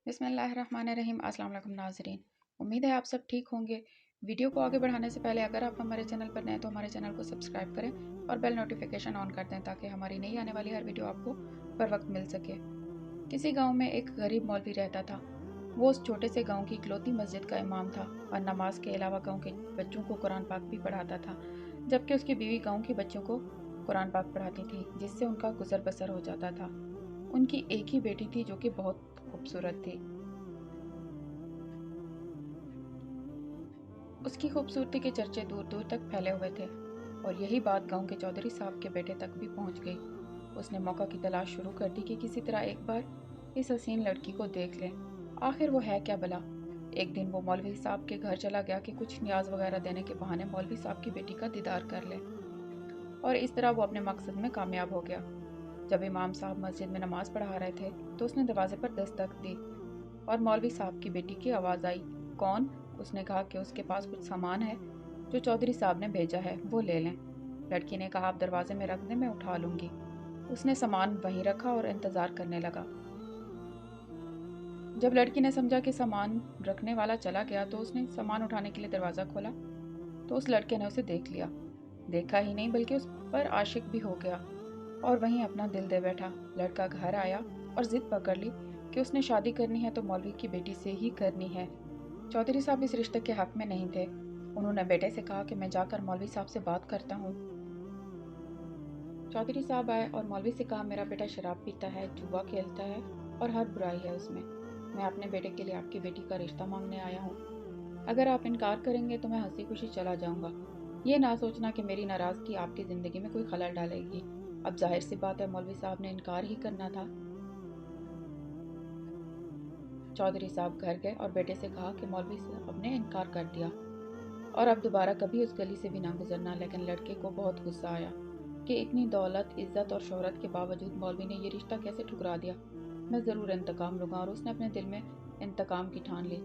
बिस्मिल्लाहिर्रहमानिर्रहीम। अस्सलाम वालेकुम नाज़रीन, उम्मीद है आप सब ठीक होंगे। वीडियो को आगे बढ़ाने से पहले अगर आप हमारे चैनल पर नए हैं तो हमारे चैनल को सब्सक्राइब करें और बेल नोटिफिकेशन ऑन कर दें ताकि हमारी नई आने वाली हर वीडियो आपको बर वक्त मिल सके। किसी गांव में एक गरीब मौलवी रहता था। वो उस छोटे से गांव की इकलौती मस्जिद का इमाम था और नमाज के अलावा गांव के बच्चों को कुरान पाक भी पढ़ाता था, जबकि उसकी बीवी गांव के बच्चों को कुरान पाक पढ़ाती थी, जिससे उनका गुजर बसर हो जाता था। उनकी एक ही बेटी थी जो कि बहुत खूबसूरत थी। उसकी खूबसूरती के चर्चे दूर दूर तक फैले हुए थे और यही बात गांव के चौधरी साहब के बेटे तक भी पहुंच गई। उसने मौका की तलाश शुरू कर दी कि किसी तरह एक बार इस हसीन लड़की को देख लें। आखिर वो है क्या भला। एक दिन वो मौलवी साहब के घर चला गया कि कुछ न्याज वगैरह देने के बहाने मौलवी साहब की बेटी का दीदार कर ले, और इस तरह वो अपने मकसद में कामयाब हो गया। जब इमाम साहब मस्जिद में नमाज पढ़ा रहे थे तो उसने दरवाजे पर दस्तक दी और मौलवी साहब की बेटी की आवाज़ आई। कौन? उसने कहा कि उसके पास कुछ सामान है जो चौधरी साहब ने भेजा है, वो ले लें। लड़की ने कहा, आप दरवाजे में रख दें, मैं उठा लूँगी। उसने सामान वहीं रखा और इंतज़ार करने लगा। जब लड़की ने समझा कि सामान रखने वाला चला गया तो उसने सामान उठाने के लिए दरवाज़ा खोला तो उस लड़के ने उसे देख लिया। देखा ही नहीं बल्कि उस पर आशिक भी हो गया और वहीं अपना दिल दे बैठा। लड़का घर आया और जिद पकड़ ली कि उसने शादी करनी है तो मौलवी की बेटी से ही करनी है। चौधरी साहब इस रिश्ते के हक में नहीं थे। उन्होंने बेटे से कहा कि मैं जाकर मौलवी साहब से बात करता हूँ। चौधरी साहब आए और मौलवी से कहा, मेरा बेटा शराब पीता है, जुआ खेलता है और हर बुराई है उसमें। मैं अपने बेटे के लिए आपकी बेटी का रिश्ता मांगने आया हूँ। अगर आप इनकार करेंगे तो मैं हंसी खुशी चला जाऊँगा। ये ना सोचना कि मेरी नाराज़गी आपकी ज़िंदगी में कोई खलल डालेगी। अब जाहिर सी बात है मौलवी साहब ने इनकार ही करना था। चौधरी साहब घर गए और बेटे से कहा कि मौलवी साहब ने इनकार कर दिया और अब दोबारा कभी उस गली से भी ना गुजरना। लेकिन लड़के को बहुत गुस्सा आया कि इतनी दौलत, इज्जत और शोहरत के बावजूद मौलवी ने ये रिश्ता कैसे ठुकरा दिया। मैं ज़रूर इंतकाम लूँगा, और उसने अपने दिल में इंतकाम की ठान ली।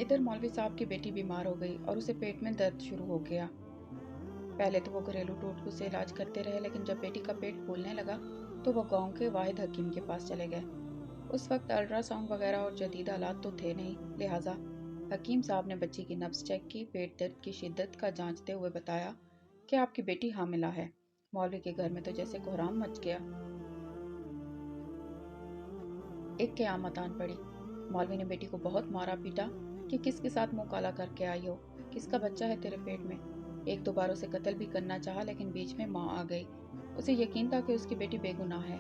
इधर मौलवी साहब की बेटी बीमार हो गई और उसे पेट में दर्द शुरू हो गया। पहले तो वो घरेलू टोटकों से इलाज करते रहे, लेकिन जब बेटी का पेट फूलने लगा तो वो गांव के वाहिद हकीम के पास चले गए। उस वक्त अल्ट्रासाउंड वगैरह और जदीद आलात तो थे नहीं, लिहाजा हकीम साहब ने बच्ची की नब्ज चेक की, पेट दर्द की शिद्दत का जांचते हुए बताया कि आपकी बेटी हामिला है। मौलवी के घर में तो जैसे कोहराम मच गया। एक क़यामत आन पड़ी। मौलवी ने बेटी को बहुत मारा पीटा कि किसके साथ मुंह काला करके आई हो, किसका बच्चा है तेरे पेट में। एक दो बार उसे कत्ल भी करना चाहा, लेकिन बीच में माँ आ गई। उसे यकीन था कि उसकी बेटी बेगुनाह है।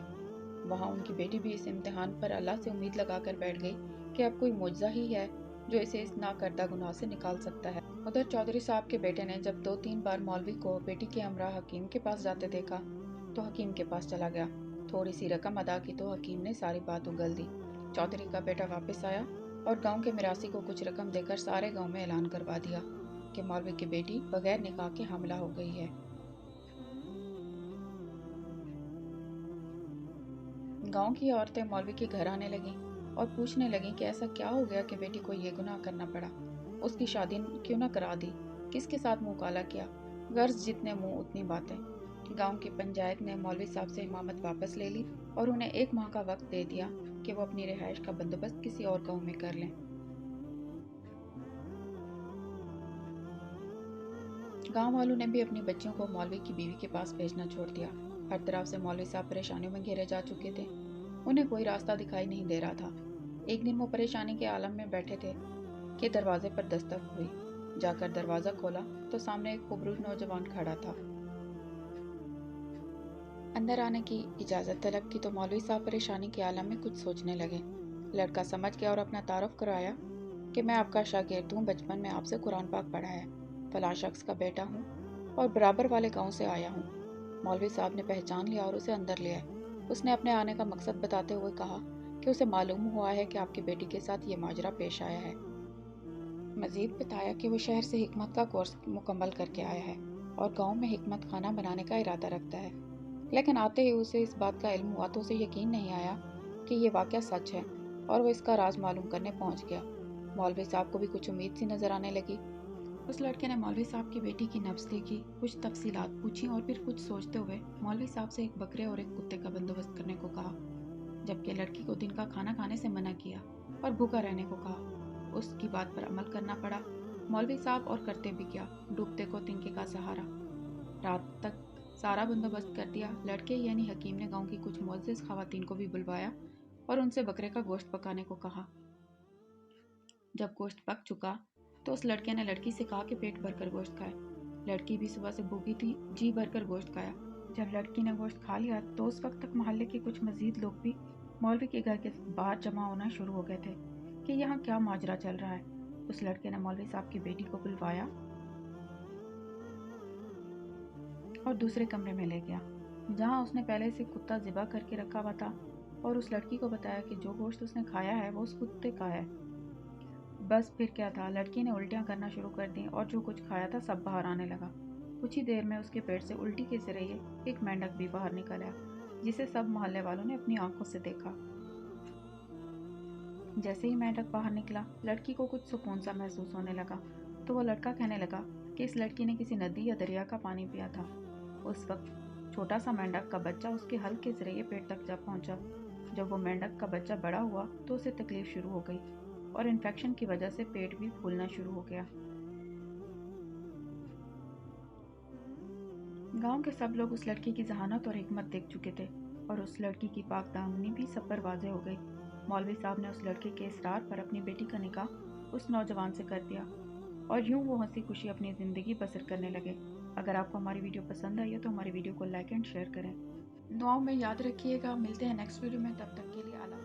वहाँ उनकी बेटी भी इस इम्तिहान पर अल्लाह से उम्मीद लगाकर बैठ गई कि अब कोई मुआवजा ही है जो इसे इस ना करदा गुनाह से निकाल सकता है। उधर चौधरी साहब के बेटे ने जब 2-3 बार मौलवी को बेटी के हमरा हकीम के पास जाते देखा तो हकीम के पास चला गया। थोड़ी सी रकम अदा की तो हकीम ने सारी बात उगल दी। चौधरी का बेटा वापस आया और गांव के मिरासी को कुछ रकम देकर सारे गांव में ऐलान करवा दिया कि मौलवी की बेटी बगैर निकाह के हामिला हो गई है। गांव की औरतें मौलवी के घर आने लगीं और पूछने लगीं कि ऐसा क्या हो गया कि बेटी को ये गुनाह करना पड़ा। उसकी शादी क्यों ना करा दी, किसके साथ मुंह काला किया। गर्ज जितने मुंह उतनी बातें। गांव की पंचायत ने मौलवी साहब से इमामत वापस ले ली और उन्हें 1 माह का वक्त दे दिया कि वो अपनी रिहाइश का बंदोबस्त किसी और गांव में कर लें। गांव वालों ने भी अपनी बच्चियों को मौलवी की बीवी के पास भेजना छोड़ दिया। हर तरफ से मौलवी साहब परेशानियों में घिरे जा चुके थे। उन्हें कोई रास्ता दिखाई नहीं दे रहा था। एक दिन वो परेशानी के आलम में बैठे थे कि दरवाजे पर दस्तक हुई। जाकर दरवाज़ा खोला तो सामने एक खूबरूप नौजवान खड़ा था। अंदर आने की इजाज़त तलब की तो मौलवी साहब परेशानी के आलम में कुछ सोचने लगे। लड़का समझ गया और अपना तारुफ कराया कि मैं आपका शागिर्द हूँ, बचपन में आपसे कुरान पाक पढ़ा है, फलां शख्स का बेटा हूँ और बराबर वाले गांव से आया हूँ। मौलवी साहब ने पहचान लिया और उसे अंदर ले आए। उसने अपने आने का मकसद बताते हुए कहा कि उसे मालूम हुआ है कि आपकी बेटी के साथ ये माजरा पेश आया है। मजीद बताया कि वो शहर से हिकमत का कोर्स मुकम्मल करके आया है और गांव में हिकमत खाना बनाने का इरादा रखता है। लेकिन आते ही उसे इस बात का इल्म हुआ तो उसे यकीन नहीं आया कि ये वाक़या सच है, और वो इसका राज मालूम करने पहुंच गया। मौलवी साहब को भी कुछ उम्मीद सी नज़र आने लगी। उस लड़के ने मौलवी साहब की बेटी की नब्ज़ देखी, कुछ तफसीलात पूछी और फिर कुछ सोचते हुए मौलवी साहब से एक बकरे और एक कुत्ते का बंदोबस्त करने को कहा, जबकि लड़की को दिन का खाना खाने से मना किया। اور بھوکا رہنے کو کہا۔ اس کی بات پر عمل کرنا پڑا۔ مولوی صاحب اور کرتے بھی کیا، ڈوبتے کو تنکے کا سہارا۔ رات تک سارا بندوبست کر دیا۔ لڑکے یعنی حکیم نے گاؤں کی کچھ معزز خواتین کو بھی بلوایا اور ان سے بکرے کا گوشت پکانے کو کہا۔ جب گوشت پک چکا تو اس لڑکے نے لڑکی سے کہا کہ پیٹ بھر کر گوشت کھائے۔ لڑکی بھی صبح سے بھوکی تھی، جی بھر کر گوشت کھایا۔ جب لڑکی نے گوشت کھا لیا تو اس وقت تک محلے کے کچھ مزید لوگ بھی مولوی کے گھر کے باہر جمع ہونا شروع ہو گئے تھے کہ یہاں کیا ماجرا چل رہا ہے۔ اس لڑکے نے مولوی صاحب کی بیٹی کو بلوایا اور دوسرے کمرے میں لے گیا، جہاں اس نے پہلے سے کتا ذبح کر کے رکھا ہوا تھا، اور اس لڑکی کو بتایا کہ جو گوشت اس نے کھایا ہے وہ اس کتے کا ہے۔ بس پھر کیا تھا، لڑکی نے الٹیاں کرنا شروع کر دیں اور جو کچھ کھایا تھا سب باہر آنے لگا۔ کچھ ہی دیر میں اس کے پیٹ سے الٹی کے ذریعے ایک مینڈک بھی باہر نکل آیا، جسے سب محلے والوں نے اپنی آنکھوں سے دیکھا۔ جیسے ہی مینڈک باہر نکلا، لڑکی کو کچھ سکون سا محسوس ہونے لگا، تو وہ لڑکا کہنے لگا کہ اس لڑکی نے کسی ندی یا دریا کا پانی پیا تھا۔ اس وقت چھوٹا سا مینڈک کا بچہ اس کے حلق کے ذریعے پیٹ تک جا پہنچا۔ جب وہ مینڈک کا بچہ بڑا ہوا تو اسے تکلیف شروع ہو گئی اور انفیکشن کی وجہ سے پیٹ بھی پھولنا شروع ہو گیا۔ گاؤں کے سب لوگ اس لڑکی کی ذہانت اور حکمت دیکھ چکے تھے، اور اس لڑکی کی پاک دامنی بھی سب پر واضح ہو گئی۔ مولوی صاحب نے اس لڑکے کے اصرار پر اپنی بیٹی کا نکاح اس نوجوان سے کر دیا، اور یوں وہ ہنسی خوشی اپنی زندگی بسر کرنے لگے۔ اگر آپ کو ہماری ویڈیو پسند آئی ہے تو ہماری ویڈیو کو لائک اینڈ شیئر کریں۔ دعاؤں میں یاد رکھیے گا۔ ملتے ہیں نیکسٹ ویڈیو میں، تب تک کے لیے اللہ